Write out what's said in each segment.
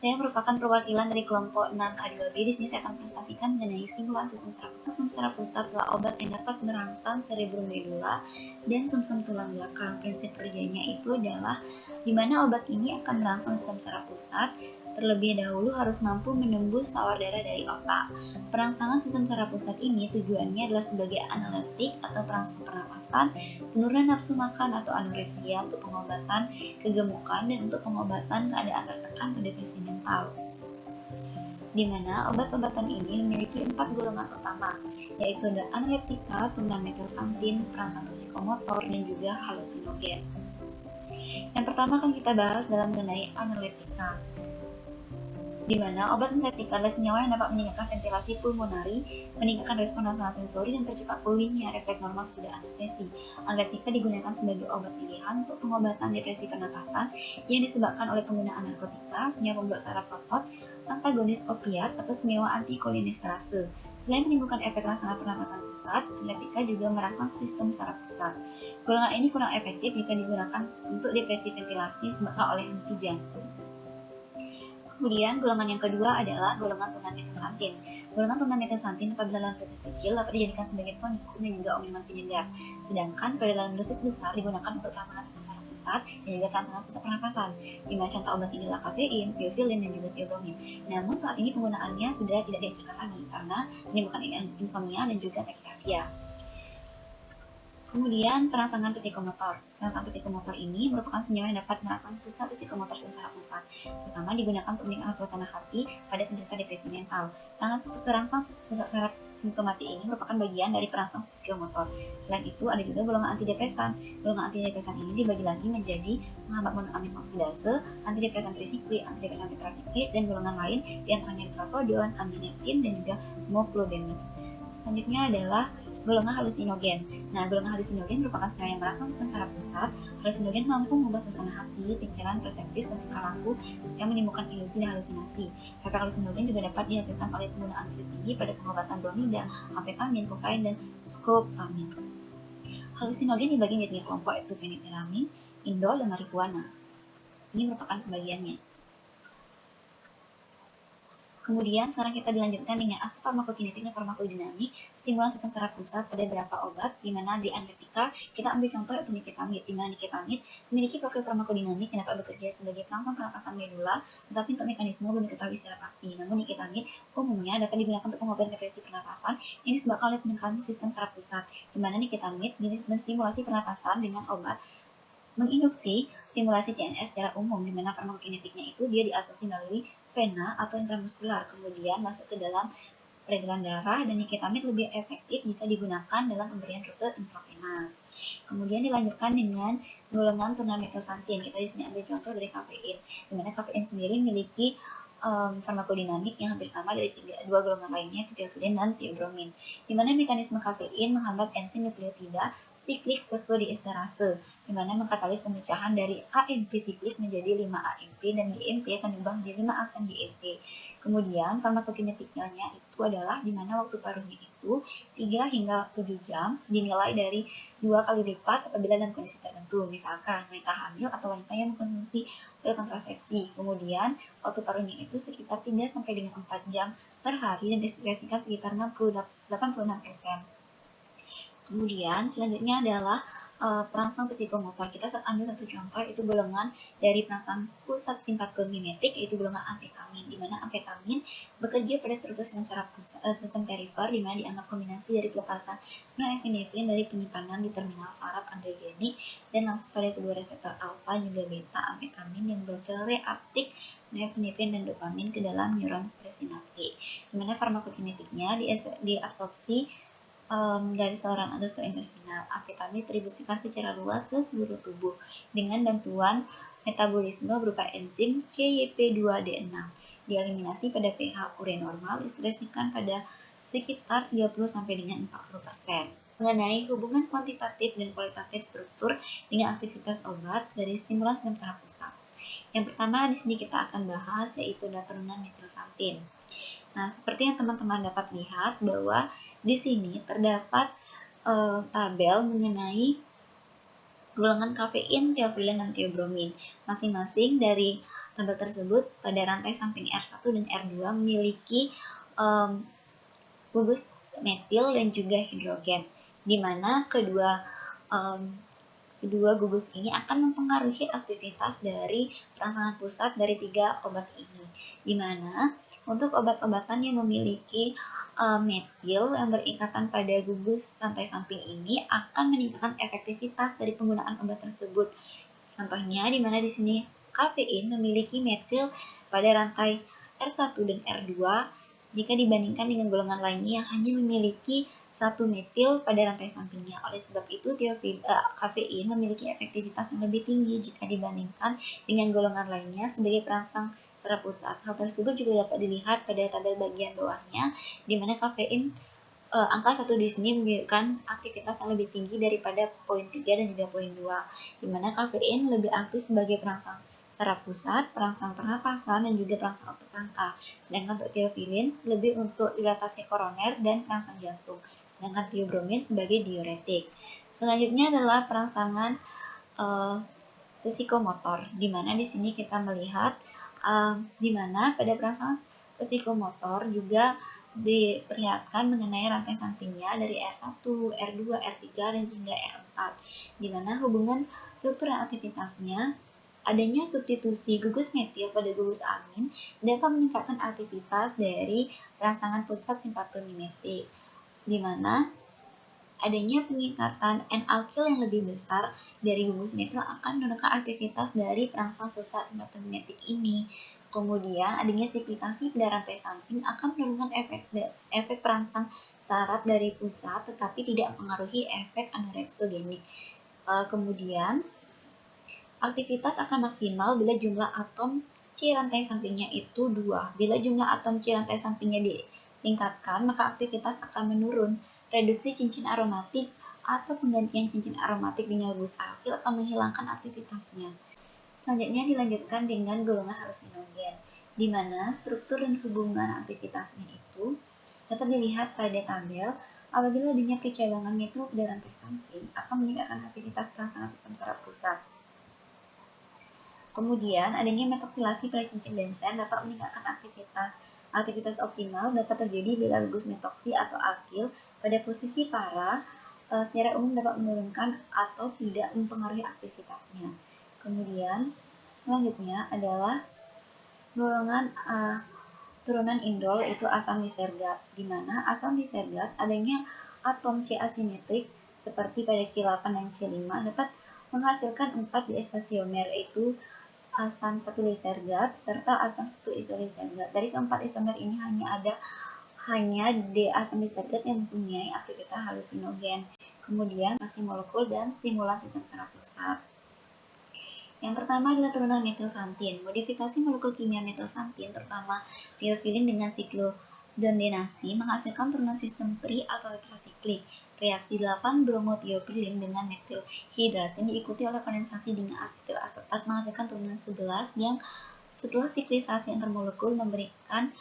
Saya merupakan perwakilan dari kelompok 6A2B. Di sini saya akan presentasikan mengenai stimulan sistem saraf pusat. Sistem saraf pusat adalah obat yang dapat merangsang cerebrum medulla dan sumsum tulang belakang. Prinsip kerjanya itu adalah di mana obat ini akan merangsang sistem saraf pusat. Terlebih dahulu harus mampu menembus sawar darah dari otak. Perangsangan sistem saraf pusat ini tujuannya adalah sebagai analitik atau perangsang pernapasan, penurunan nafsu makan atau anoreksia untuk pengobatan kegemukan dan untuk pengobatan keadaan tertekan atau depresi mental. Di mana obat-obatan ini memiliki 4 golongan utama, yaitu ada analeptika, tumenametilsantin, perangsang psikomotor, dan juga halusinogen. Yang pertama akan kita bahas dalam mengenai analeptika, di mana obat analeptika adalah senyawa yang dapat meningkatkan ventilasi pulmonari, meningkatkan respon rasa sensori, dan percepat pulihnya refleks normal sesudah anestesi. Analeptika digunakan sebagai obat pilihan untuk pengobatan depresi pernapasan yang disebabkan oleh penggunaan narkotika, senyawa pembuat saraf otot, antagonis opiat, atau senyawa antikolinesterase. Selain menimbulkan efek rangsangan pernapasan pusat, analeptika juga merangsang sistem saraf pusat. Golongan ini kurang efektif jika digunakan untuk depresi ventilasi disebabkan oleh henti jantung. Kemudian golongan yang kedua adalah golongan tumenametilsantin. Golongan tumenametilsantin apabila dalam dosis kecil dapat dijadikan sebagai tonikum dan juga omeman penyedap. Sedangkan pada dalam dosis besar digunakan untuk perangsangan sistem saraf pusat dan juga perangsangan pusat pernapasan. Di mana contoh obat ini adalah kafein, tiofilin, dan juga tiobromin. Namun saat ini penggunaannya sudah tidak dianjurkan lagi karena menimbulkan insomnia dan juga takikardia. Kemudian perangsangan psikomotor. Perangsang psikomotor ini merupakan senyawa yang dapat merangsang pusat psikomotor sistem saraf pusat, terutama digunakan untuk meningkatkan suasana hati pada penderita depresi mental. Perangsang pusat saraf simptomatik ini merupakan bagian dari perangsang psikomotor. Selain itu ada juga golongan antidepresan. Golongan antidepresan ini dibagi lagi menjadi penghambat monoamin oksidase, antidepresan trisiklik, antidepresan tetrasiklik, dan golongan lain diantaranya trazodon, aminitin, dan juga moclobemid. Selanjutnya adalah golongan halusinogen. Nah, golongan halusinogen merupakan senyawa yang merangsang sistem saraf pusat. Halusinogen mampu mengubah suasana hati, pikiran, perseptis, dan tingkah laku yang menimbulkan ilusi dan halusinasi. Efek halusinogen juga dapat dihasilkan oleh penggunaan dosis tinggi pada pengobatan bromida, amfetamin, kokain, dan skopolamin. Halusinogen dibagi menjadi kelompok yaitu fenitiramin, indol, dan marihuana. Ini merupakan pembagiannya. Kemudian sekarang kita dilanjutkan dengan aspek farmakokinetik dan farmakodinamik stimulan sistem saraf pusat pada beberapa obat, di mana di analeptika kita ambil contoh yaitu niketamid, di mana niketamid memiliki profil farmakodinamik yang dapat bekerja sebagai perangsang pernapasan medula, tetapi untuk mekanisme belum diketahui secara pasti. Namun niketamid umumnya dapat digunakan untuk pengobatan depresi pernapasan yang disebabkan oleh penekanan sistem saraf pusat, di mana niketamid menstimulasi pernapasan dengan obat menginduksi stimulasi CNS secara umum, di mana farmakokinetiknya itu dia diasosiasi melalui vena atau intramuskular, kemudian masuk ke dalam peredaran darah, dan niketamid lebih efektif jika digunakan dalam pemberian rute intravena. Kemudian dilanjutkan dengan golongan tumenametilsantin. Kita di sini ambil contoh dari kafein, di mana kafein sendiri memiliki farmakodinamik yang hampir sama dari dua golongan lainnya, tiofilin dan tiobromin, di mana mekanisme kafein menghambat enzim nukleotida siklik fosfodiesterase, di mana mengkatalis pemecahan dari AMP siklik menjadi 5-AMP dan GMP akan diubah menjadi 5-aksen GMP. Kemudian farmakokinetiknya itu adalah di mana waktu paruhnya itu 3 hingga 7 jam, dinilai dari 2 kali lipat apabila dalam kondisi tertentu, misalkan wanita hamil atau wanita yang mengkonsumsi pil kontrasepsi. Kemudian waktu paruhnya itu sekitar 3 sampai dengan 4 jam per hari dan diekspresikan sekitar 86%. Kemudian selanjutnya adalah perangsang psikomotor. Kita ambil satu contoh, yaitu golongan dari perangsang pusat simpatomimetik, yaitu golongan amfetamin, di mana amfetamin bekerja pada struktur sistem saraf sistem perifer, di mana dianggap kombinasi dari pelepasan norepinefrin dari penyimpanan di terminal saraf androgenik dan langsung pada kedua reseptor alfa juga beta amfetamin yang berreaktif norepinefrin dan dopamin ke dalam neuron presinaptik, di mana farmakokinetiknya diabsorpsi dari saluran gastrointestinal. Amfetamin distribusikan secara luas ke seluruh tubuh dengan bantuan metabolisme berupa enzim KYP2D6. Dieliminasi pada pH urin normal, diekspresikan pada sekitar 30 sampai dengan 40%. Mengenai hubungan kuantitatif dan kualitatif struktur dengan aktivitas obat dari stimulan sistem saraf pusat. Yang pertama di sini kita akan bahas yaitu tumenametilsantin. Nah, seperti yang teman-teman dapat lihat bahwa di sini terdapat tabel mengenai golongan kafein, tiofilin, dan tiobromin. Masing-masing dari tabel tersebut pada rantai samping R1 dan R2 memiliki gugus metil dan juga hidrogen, di mana kedua gugus ini akan mempengaruhi aktivitas dari perangsangan pusat dari 3 obat ini, di mana untuk obat-obatan yang memiliki metil yang berikatan pada gugus rantai samping ini akan meningkatkan efektivitas dari penggunaan obat tersebut. Contohnya di mana di sini kafein memiliki metil pada rantai R1 dan R2 jika dibandingkan dengan golongan lainnya yang hanya memiliki satu metil pada rantai sampingnya. Oleh sebab itu, kafein memiliki efektivitas yang lebih tinggi jika dibandingkan dengan golongan lainnya sebagai perangsang saraf pusat. Hal tersebut juga dapat dilihat pada tabel bagian bawahnya, di mana kafein angka 1 di sini menunjukkan aktivitas yang lebih tinggi daripada poin 3 dan juga poin 2, di mana kafein lebih aktif sebagai perangsang saraf pusat, perangsang pernapasan, dan juga perangsang otot rangka. Sedangkan untuk teofilin lebih untuk dilatasi koroner dan perangsang jantung. Sedangkan tiobromin sebagai diuretik. Selanjutnya adalah perangsangan psikomotor, di mana di sini kita melihat di mana pada perangsangan psikomotor juga diperlihatkan mengenai rantai sampingnya dari R1, R2, R3, dan hingga R4, di mana hubungan struktur dan aktivitasnya adanya substitusi gugus metil pada gugus amin dapat meningkatkan aktivitas dari perangsangan pusat simpatomimetik, di mana adanya pengikatan N-alkil yang lebih besar dari gugus metil akan menurunkan aktivitas dari perangsang pusat simpatomimetik ini. Kemudian adanya sekretasi pada rantai samping akan menurunkan efek perangsang saraf dari pusat tetapi tidak mempengaruhi efek anoreksogenik. Kemudian aktivitas akan maksimal bila jumlah atom C rantai sampingnya itu 2. Bila jumlah atom C rantai sampingnya ditingkatkan, maka aktivitas akan menurun. Reduksi cincin aromatik atau penggantian cincin aromatik dengan gugus alkil akan menghilangkan aktivitasnya. Selanjutnya dilanjutkan dengan golongan halusinogen, di mana struktur dan hubungan aktivitasnya itu dapat dilihat pada tabel. Apabila adanya percabangan metil pada rantai samping akan meningkatkan aktivitas perangsang sistem saraf pusat. Kemudian, adanya metoksilasi pada cincin bensen dapat meningkatkan aktivitas. Aktivitas optimal dapat terjadi bila gugus metoksi atau alkil pada posisi para secara umum dapat menurunkan atau tidak mempengaruhi aktivitasnya. Kemudian, selanjutnya adalah golongan turunan indol, yaitu asam lisergat, di mana asam lisergat adanya atom C asimetrik seperti pada Q8 dan C5 dapat menghasilkan 4 diisomer, yaitu asam 1 lisergat serta asam 1 isolisergat. Dari keempat isomer ini hanya D asam lisergat yang mempunyai aktivitas halusinogen. Kemudian masih molekul dan stimulan sistem saraf pusat. Yang pertama adalah turunan metilsantin. Modifikasi molekul kimia metilsantin, terutama tiofilin dengan siklodendenasi, menghasilkan turunan sistem pri atau tetrasiklik. Reaksi 8 bromotioprilin dengan metilhidrasin diikuti oleh kondensasi dengan asetil asetat menghasilkan turunan 11 yang setelah siklisasi antar molekul memberikan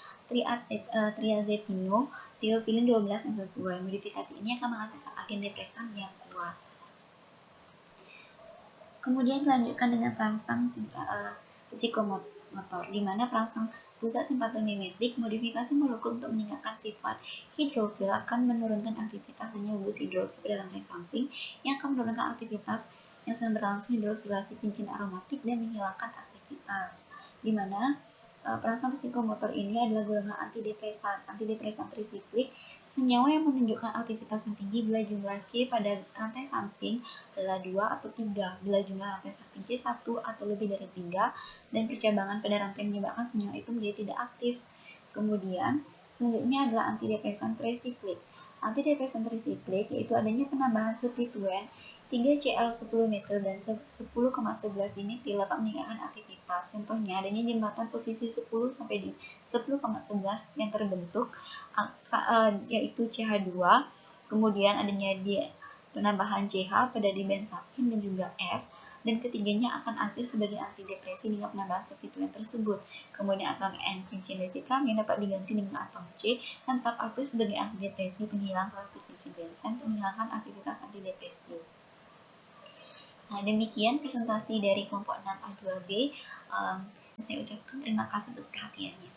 triazepino tiofilin 12 yang sesuai. Modifikasi ini akan menghasilkan agen depresan yang kuat. Kemudian dilanjutkan dengan perangsang psikomotor, di mana perangsang pusat simpatomimetik modifikasi molekul untuk meningkatkan sifat hidrofil akan menurunkan aktivitas gugus hidroksid pada rantai samping yang akan menurunkan aktivitas yang sedang berlangsung hidroksilasi cincin aromatik dan menghilangkan aktivitas, di mana perangsang psikomotor ini adalah golongan antidepresan trisiklik, senyawa yang menunjukkan aktivitas yang tinggi bila jumlah C pada rantai samping adalah 2 atau 3, bila jumlah rantai samping C 1 atau lebih dari 3, dan percabangan pada rantai menyebabkan senyawa itu menjadi tidak aktif. Kemudian, selanjutnya adalah antidepresan trisiklik. Antidepresan trisiklik yaitu adanya penambahan substituen 3Cl10-metil dan 10,11 dimetil dapat meningkatkan aktivitas. Contohnya adanya jembatan posisi 10 sampai di 10,11 yang terbentuk yaitu CH2. Kemudian adanya penambahan CH pada dibensatin dan juga S, dan ketiganya akan aktif sebagai antidepresi dengan penambahan substituen tersebut. Kemudian atom N cincin desikam yang dapat diganti dengan atom C dan tetap aktif sebagai antidepresi penghilang selektif cincin bensen untuk menghilangkan aktivitas antidepresi. Nah, demikian presentasi dari kelompok 6A2B. Saya ucapkan terima kasih atas perhatiannya.